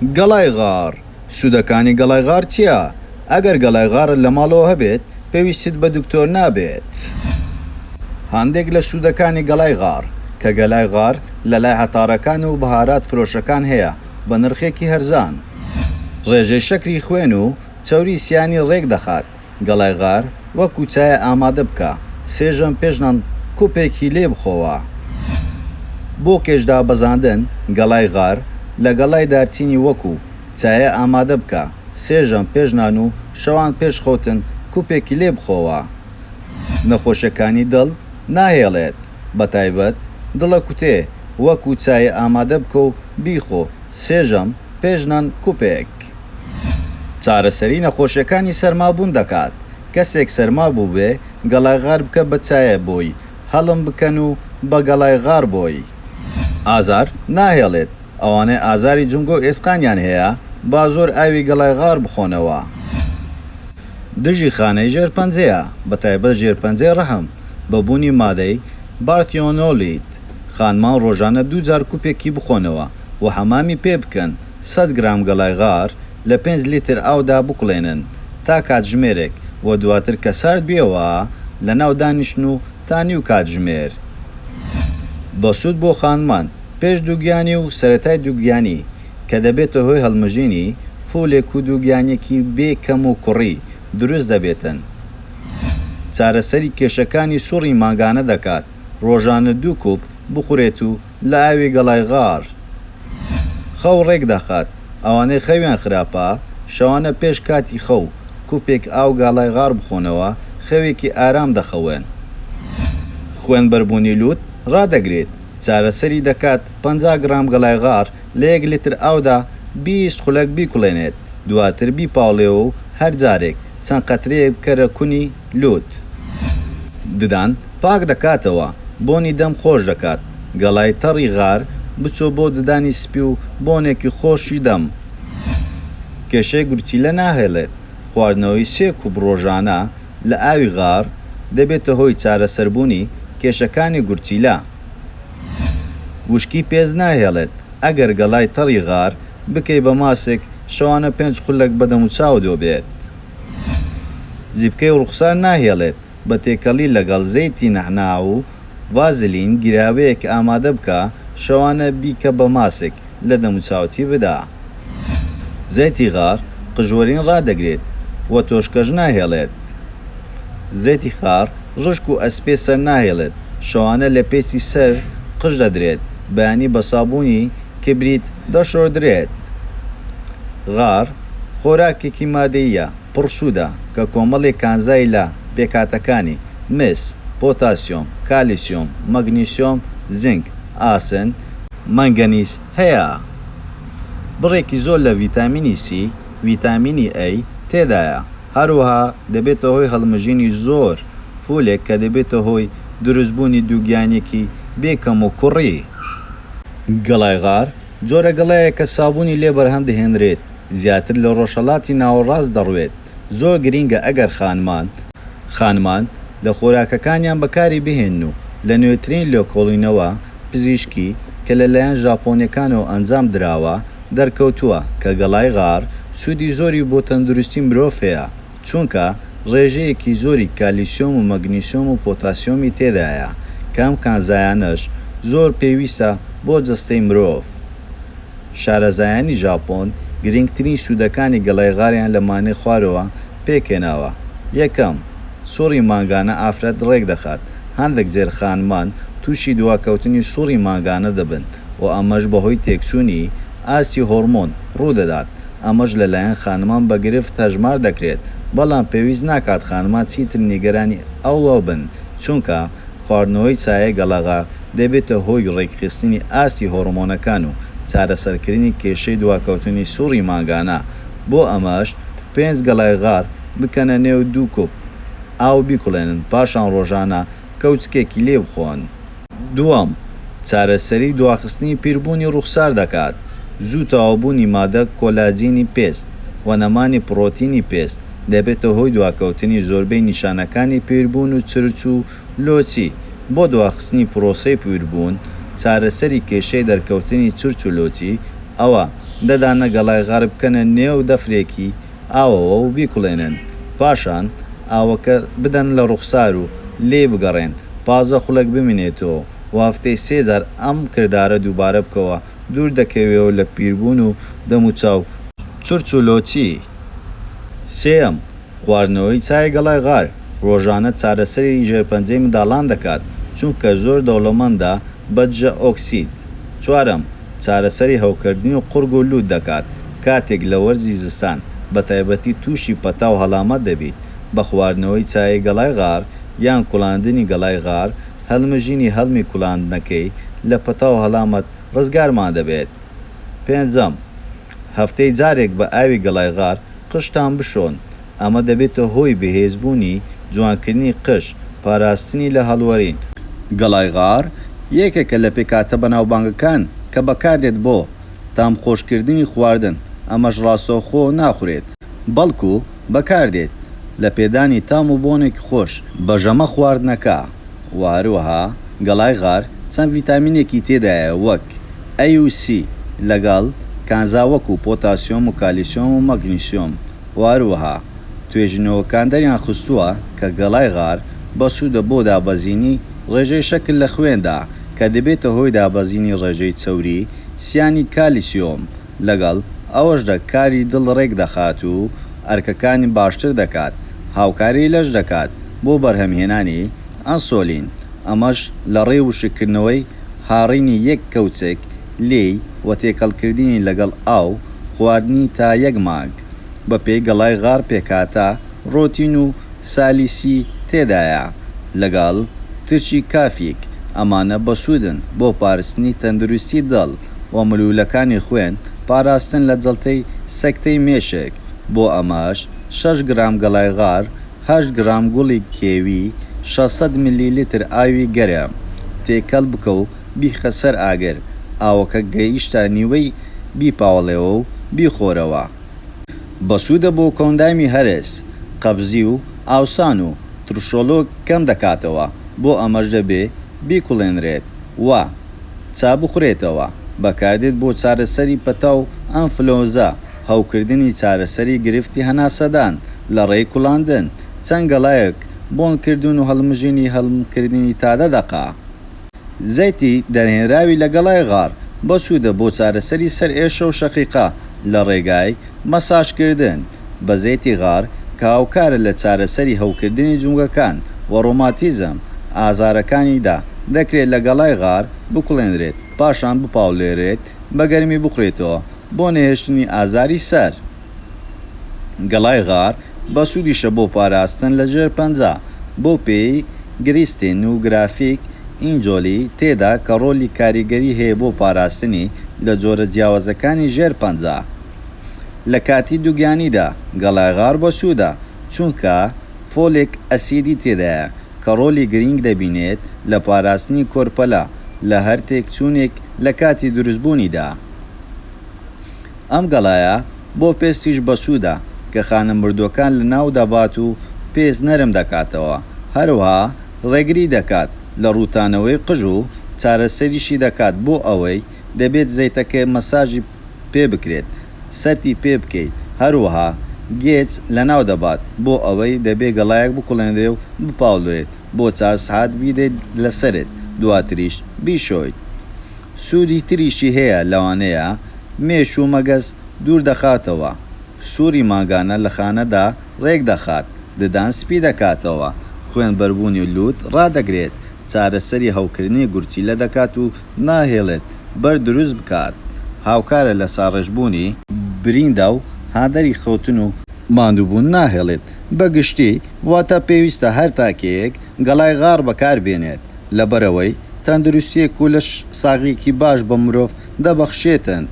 گەڵای غار. سوودەکانی گەڵای غار چییە؟ ئەگەر گەڵای غارت لە ماڵەوە هەبێت پێویستت بە دکتۆر نابێت. هەندێک لە سوودەکانی گەڵای غار کە گەلای غار لە لای هەتارەکان و بەهارات فرۆشەکان هەیە بە نرخێکی هەرزان. ڕێژەی شەکری خوێن و چەوری سیانی ڕێک دەخات. گەڵای غار وەکو چایە ئامادە بکە، سێژەم پێشنان کوپێکی لێ بخۆوە. بۆ کێشدا بەزاندن گەڵای غار لە گەڵای دارچینی وەکو چایە ئامادە بکە، سێژەم پێشنان و شەوان پێش خۆتن کوپێکی لێ بخۆوە. نەخۆشیەکانی دڵ ناهێڵێت، بەتایبەت دڵە کوتێ وەکو چایە ئامادە بکە و بیخۆ، سێژەم پێشنان کوپێک. چارەسەری نەخۆشیەکانی سەرمابوون دەکات. کەسێک سەرما بوو بێ گەڵای غار بکە بە چایە بۆی، هەڵم بکەن و بە گەڵای غار بۆی. ئازار ناهێڵێت. ئەوانەی ئازاری جنگۆ ئێسقانیان هەیە با زۆر ئاوی گەڵای غار بخۆنەوە. دژی خانەی ژێرپەنجەیە، بەتایبەت ژێرپەنجەی ڕەحم بەبوونی مادەی بارتیۆنۆلیت. خانمان ڕۆژانە 2 جار کوپێکی بخۆنەوە و هەمامی پێ بکەن. 100 گرام گەڵای غار لە 5 لیتر ئاودا بکوڵێنن تا کاتژمێرێک و دواتر کە سارد بێەوە لە ناو دانیشتن و تانی و کاتژمێر. بەسوود بۆ خانمان پێش دووگیانی و سەرەتای دووگیانی کە دەبێتە هۆی هەڵمژینی فولێک و دووگیانێکی بێ کەم و کوڕی دروست دەبێتن. چارەسەری کێشەکانی سوڕی ماگانە دەکات. ڕۆژانە 2 کوپ بخورێت و لە ئاوی گەڵای غار. خەو ڕێک دەخات. ئەوانەی خەویان خراپە شەوانە پێش کاتی خەو کوپێک ئاو گەڵای غار بخۆنەوە، خەوێکی ئارام دەخەوێن. خوێن بەربوونی لووت ڕادەگرێت. چارەسەری دەکات 50 گرام گەڵای غار لە 1 لیتر ئاودا 20 خولەک بیکوڵێنێت، دواتر بیپاڵێەوە و هەر جارێک چەند قەترەیەک بکەرە کونی لووت. ددان پاک دەکاتەوە، بۆنی دەم خۆش دەکات. گەڵای تەڕی غار بچۆ بۆ ددانی سپی و بۆنێکی خۆشی دەم. کێشەی گورچیلە ناهێڵێت. خواردنەوەی 3 کوب ڕۆژانە لە ئاوی غار دەبێتە هۆی چارەسەربوونی کێشەکانی گورچیلە. وشکی پێز ناهێڵێت. ئەگەر گەڵای تەڕی غار بکەی بە ماسێک شەوانە 5 خولەک بەدەم و چاو دۆبێت. زیبکەی ڕوخسار ناهێڵێت. بە تێکەڵی لەگەڵ زەیتی نەعنا و ڤازلین گیراوەیەک ئامادە بکە، شەوانە بیکە بە ماسێک لە دەم و چاوتی بدا. زەیتی غار قژوەرین ڕادەگرێت و تۆشکەش ناهێڵێت. زەیتی خار ڕشک و ئەسپێ سەر ناهێڵێت، شەوانە لە پێسی سەر قژ دەدرێت، بەیانی بە سابوونی کبریت دەشۆدرێت. غار خۆراکێکی مادەییە پڕسوودە کە کۆمەڵی کانزای لە پێکاتەکانی مس، پۆتاسیۆم، کالیسیۆم، مەگنیسیۆم، زینک، ئاسن، مەنگەنیز هەیە. بڕێکی زۆر لە ڤیتامینی سی، ڤیتامینی ئەی تێدایە. هەروەها دەبێتە هۆی هەڵمژینی زۆر فولێک کە دەبێتە هۆی دروستبوونی دووگیانێکی بێکەم و کوڕی. گەڵای غار جۆرە گەڵایە کە سابوونی لێ بەرهەم دەهێنرێت، زیاتر لە ڕۆژهەڵاتی ناوەڕاست دەڕوێت. زۆر گرینگە ئەگەر خانمان لە خۆراکەکانیان بەکاری بهێن و لە نوێترین لێکۆڵینەوە پزیشکی کە لەلایەن ژاپۆنیەکانەوە ئەنجام دراوە دەرکەوتووە کە گەڵای غار سوودی زۆری بۆ تەندروستی مرۆڤ هەیە، چونکە ڕێژەیەکی زۆری کالیسیۆم و مەگنیسیۆم و پۆتاسیۆمی تێدایە کە ئەم کانزایانەش زۆر پێویستە بۆ جەستەی مرۆڤ. شارەزایانی ژاپۆن گرنگترین سوودەکانی گەڵای غاریان لە مانەی خوارەوە پێکێناوە. یەکەم، سوڕی ماگانە ئافرەت ڕێک دەخات. هەندێک جێر خانمان تووشی دواکەوتنی سوڕی ماگانە دەبن و ئەمەش بەهۆی تێکچوونی ئاستی هۆرمۆن ڕوودەدات. ئەمەش لەلایەن خانمان بە گرفت هەژمار دەکرێت، بەڵام پێویست ناکات خانمان چیتر نیگەرانی ئەوە بن، چونکە خواردنەوەی چایە گەڵەغار دەبێتە هۆی ڕێکخستنی ئاستی هۆرمۆنەکان و چارەسەرکردنی کێشەی دواکەوتنی سوڕی ماگانە. بۆ ئەمەش 5 گەڵای غار بکەنە نێو 2 کوپ ئاو بیکوڵێنن، پاشان ڕۆژانە کەوچکێکی لێ بخۆن. دووەم، چارەسەری دواخستنی پیربوونی ڕوخسار دەکات. زوو تەواوبوونی مادە کۆلاجینی پێست و نەمانی پرۆتینی پێست دەبێتە هۆی دواکەوتنی زۆربەی نیشانەکانی پیربوون و چرچ و لۆچی. بۆ دواخستنی پرۆسەی پیربوون چارەسەری کێشەی دەرکەوتنی چرچ و لۆچی ئەوە دەدانە گەڵای غار بکەنە نێو دەفرێکی ئاوەوە و بیکوڵێنن، پاشان ئاوەکە بدەن لە ڕوخسار و لێ بگەڕێن، پازە خوڵک بمێنێتەوە و هەفتەی 3000 ئەم کردارە دووبارە بکەوە، دوور دەکەوێەوە لە پیربوون و دەموچاو چرچ و لۆچی. سێەم، خواردنەوەی چای گەڵای غار ڕۆژانە چارەسەری ژێرپەنجەی منداڵان دەکات، چونکە زۆر دەوڵەمەندە بەجە ئۆکسید. چوارەم، چارەسەری هەوکردنی و قورگ و لووت دەکات کاتێک لە وەرزی زستان بە تایبەتی تووشی پەتا و هەڵامەت دەبیت. بە خواردنەوەی چای گەڵای غار یان کوڵاندنی گەڵای غار هەڵمژینی هەڵمی کوڵاندنەکەی لە پەتا و هەڵامەت ڕزگارمان دەبێت. پێنجەم، هەفتەی جارێک بە ئاوی گەڵای غار قشتان بشۆن، ئەمە دەبێتە هۆی بەهێزبوونی جوانکردنی قش، پاراستنی لە هەڵوەرین. گەڵای غار یەکێکە لە پێکاتە بەناوبانگەکان کە بەکاردێت بۆ تام خۆشکردنی خواردن، ئەمەش ڕاستەوخۆ ناخورێت، بەڵکو بەکاردێت لە پێدانی تام و بۆنێک خۆش بە ژەمە خواردنەکە. واروەها گەڵای غار چەند ڤیتامینێکی تێدایە وەک A و C لەگەڵ کانزاوەک و پۆتاسیۆم و کالیسیۆم و مەگنیسیۆم. واروەها توێژینەوەکان دەریان خستووە کە گەڵای غار بەسوودە بۆ دابەزینی ڕێژەی شەکل لە خوێندا کە دەبێتە هۆی دابەزینی ڕێژەی چەوری سیانی کالیسیۆم، لەگەڵ ئەوەشدا کاری دڵ ڕێک دەخات و ئەرکەکانی باشتر دەکات، هاوکاری لەش دەکات بۆ بەرهەمهێنانی ئەنسۆلین، ئەمەش لە ڕێ وشکردنەوەی هاڕینی یەک کەوچێک لێی و تێکەڵکردنی لەگەڵ ئاو خواردنی تا 1 مانگ. بە پێی گەڵای غار پێکاتە ڕۆتین و سالیسی تێدایە لەگەڵ ترشی کافیک، ئەمانە بەسوودن بۆ پارستنی تەندروستی دڵ و ملوولەکانی خوێن، پاراستن لە جەڵتەی سەکتەی مێشک. بۆ ئەمەش 6 گرام گەڵای غار، 8 گرام گوڵی کێوی، 600 میلیلیتر ئاوی گەرم تێکەڵ بکە و بیخە سەر ئاگر، ئاوەکە گەیشتە نیوەی بیپاوڵێەوە و بیخۆرەوە. بەسوودە بۆ کۆندامی هەرس، قەبزی و ئاوسان و ترشۆلۆ کەم دەکاتەوە، بۆ ئەمەش دەبێ بیکوڵێنرێت و چا بخورێتەوە. بەکاردێت بۆ چارەسەری پەتا و ئەنفلۆنزا، هەوکردنی چارەسەری گرفتی هەناسەدان لە ڕێی کوڵاندن، چەند گەڵایەک بۆنکردن و هەڵمژینی هەڵمکردنی تادە دەقا. زەیتی دەرهێنراوی لە گەڵای غار بەسوودە بۆ چارەسەری سەر ئێشە و شەقیقا لە ڕێگای مەساژکردن بە زەیتی غار کە هاوکارە لە چارەسەری هەوکردنی جوونگەکان و ڕۆماتیزم ئازارەکانیدا. دەکرێت لە گەڵای غار بکوڵێنرێت، پاشان بپاولێرێت، بە گەرمی بخورێتەوە بۆ نەهێشتنی ئازاری سەر. گەڵای غار بەسوودیشە بۆ پاراستن لە ژێرپەنجە، بۆ پێی گریستین و گرافیک ئینجۆلی تێدا کە ڕۆلی کاریگەری هەیە بۆ پاراستنی لە جۆرە جیاوازەکانی ژێرپەنجە. لە کاتی دووگیانیدا گەڵای غار بەسوودە چونکە فۆلێک ئەسیدی تێدایە کە ڕۆلی گرنگ دەبینێت لە پاراستنی کۆرپەلە لە هەر تێکچوونێک لە کاتی دروستبوونیدا. ئەم گەڵایە بۆ پێستیش بەسوودە کە خانە مردوەکان لە ناو دەبات و پێست نەرم دەکاتەوە، هەروەها ڕێگری دەکات لە ڕووتانەوەی قژ و چارەسەریشی دەکات بۆ ئەوەی دەبێت زەیتەکە مەساژی پێ بکرێت، سەرتی پێ بکەیت، هەروەها گێچ لە ناو دەبات بۆ ئەوەی دەبێ گەڵایەک بکوڵێنرێ و بپاولێت بۆ 4 سعات بیدەیت لەسەرت، دواتریش بیشۆیت. سوودی تریشی هەیە لەوانەیە مێش و مەگەز دوور دەخاتەوە، سووری ماگانە لە خانەدا ڕێک دەخات، ددان سپی دەکاتەوە، خوێن بەربوونی لووت ڕادەگرێت، چارەسەری هەوکردنی گورچی لە دەکات و ناهێڵێت بەر دروست بکات، هاوکارە لە ساڕژبوونی بریندا و هادەری خەوتن و ماندووبوون ناهێڵێت. بەگشتی واتە پێویستە هەر تاکەیەک گەڵای غار بەکاربێنێت لەبەرەوەی تەندروستیەک و لە ساغێکی باش بە مرۆڤ دەبەخشێتن.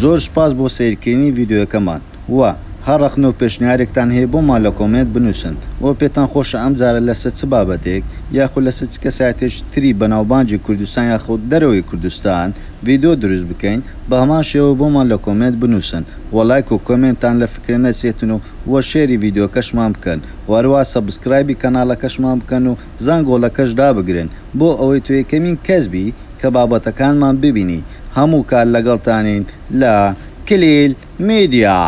زۆر سپاس بۆ سیرکردنی ڤیدیۆەکەمان و هەر ڕەخنە و پێشنیارێکتان هەیە بۆمان لە کۆمنت بنووسن و پێتان خۆشە ئەم جارە لەسەر چ بابەتێک یاخود لەسەر چ کەسایەتێک تری بەناوبانجی کوردستان یاخود دەرەوەی کوردستان ڤیدیۆ دروست بکەین، بە هەمان شێوە بۆمان لە کۆمنت بنووسن و لایک و کۆمنتان لە فکرە نەچێتن و شێری ڤیدیۆکەشمان بکەن، وەروە سەبسکرایبی کەناڵەکەشمان بکەن و زەنگۆڵەکەش دابگرن بۆ ئەوەی تۆ یەکەمین کەسبی کە کە بابەتەکانمان ببینی هەموو کار لەگەڵتانین لە کلیل میدیا.